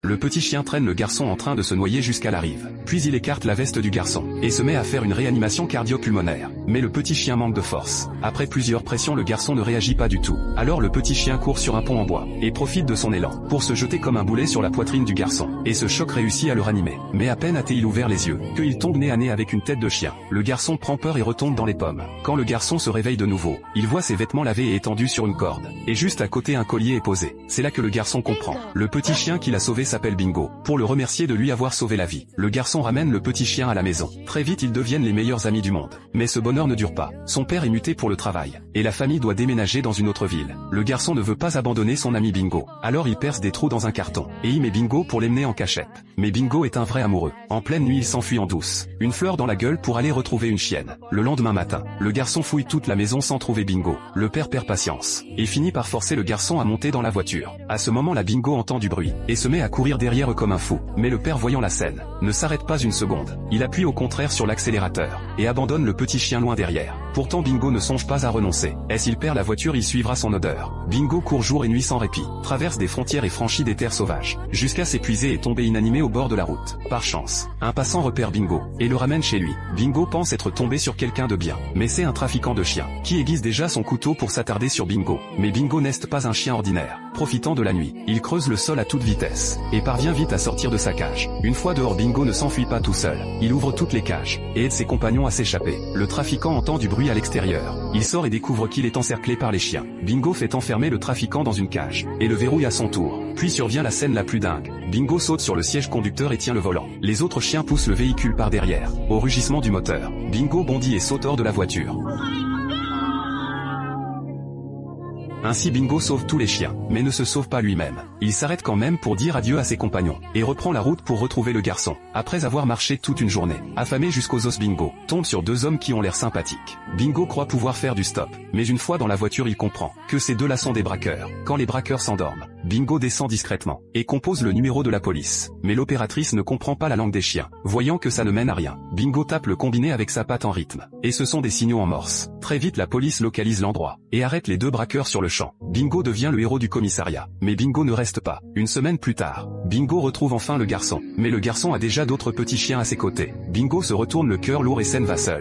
Le petit chien traîne le garçon en train de se noyer jusqu'à la rive. Puis il écarte la veste du garçon, et se met à faire une réanimation cardio-pulmonaire. Mais le petit chien manque de force. Après plusieurs pressions, le garçon ne réagit pas du tout. Alors le petit chien court sur un pont en bois, et profite de son élan, pour se jeter comme un boulet sur la poitrine du garçon. Et ce choc réussit à le ranimer. Mais à peine a-t-il ouvert les yeux, qu'il tombe nez à nez avec une tête de chien. Le garçon prend peur et retombe dans les pommes. Quand le garçon se réveille de nouveau, il voit ses vêtements lavés et étendus sur une corde. Et juste à côté un collier est posé. C'est là que le garçon comprend. Le petit chien qu'il a sauvé s'appelle Bingo. Pour le remercier de lui avoir sauvé la vie, le garçon ramène le petit chien à la maison. Très vite ils deviennent les meilleurs amis du monde. Mais ce bonheur ne dure pas. Son père est muté pour le travail, et la famille doit déménager dans une autre ville. Le garçon ne veut pas abandonner son ami Bingo. Alors il perce des trous dans un carton, et y met Bingo pour l'emmener en cachette. Mais Bingo est un vrai amoureux. En pleine nuit il s'enfuit en douce, une fleur dans la gueule pour aller retrouver une chienne. Le lendemain matin, le garçon fouille toute la maison sans trouver Bingo. Le père perd patience, et finit par forcer le garçon à monter dans la voiture. À ce moment là Bingo entend du bruit, et se met à courir derrière eux comme un fou. Mais le père voyant la scène, ne s'arrête pas une seconde. Il appuie au contraire sur l'accélérateur, et abandonne le petit chien loin derrière. Pourtant Bingo ne songe pas à renoncer. Et s'il perd la voiture il suivra son odeur. Bingo court jour et nuit sans répit, traverse des frontières et franchit des terres sauvages, jusqu'à s'épuiser et tomber inanimé au bord de la route. Par chance, un passant repère Bingo, et le ramène chez lui. Bingo pense être tombé sur quelqu'un de bien, mais c'est un trafiquant de chiens, qui aiguise déjà son couteau pour s'attarder sur Bingo. Mais Bingo n'est pas un chien ordinaire. Profitant de la nuit, il creuse le sol à toute vitesse, et parvient vite à sortir de sa cage. Une fois dehors Bingo ne s'enfuit pas tout seul. Il ouvre toutes les cages, et aide ses compagnons à s'échapper. Le trafiquant entend du bruit à l'extérieur. Il sort et découvre qu'il est encerclé par les chiens. Bingo fait enfermer le trafiquant dans une cage, et le verrouille à son tour. Puis survient la scène la plus dingue. Bingo saute sur le siège conducteur et tient le volant. Les autres chiens poussent le véhicule par derrière. Au rugissement du moteur, Bingo bondit et saute hors de la voiture. Ainsi Bingo sauve tous les chiens, mais ne se sauve pas lui-même. Il s'arrête quand même pour dire adieu à ses compagnons, et reprend la route pour retrouver le garçon. Après avoir marché toute une journée, affamé jusqu'aux os, Bingo tombe sur deux hommes qui ont l'air sympathiques. Bingo croit pouvoir faire du stop, mais une fois dans la voiture il comprend que ces deux-là sont des braqueurs. Quand les braqueurs s'endorment, Bingo descend discrètement, et compose le numéro de la police. Mais l'opératrice ne comprend pas la langue des chiens. Voyant que ça ne mène à rien, Bingo tape le combiné avec sa patte en rythme, et ce sont des signaux en morse. Très vite la police localise l'endroit, et arrête les deux braqueurs sur le champ. Bingo devient le héros du commissariat. Mais Bingo ne reste pas. Une semaine plus tard, Bingo retrouve enfin le garçon. Mais le garçon a déjà d'autres petits chiens à ses côtés. Bingo se retourne le cœur lourd et s'en va seul.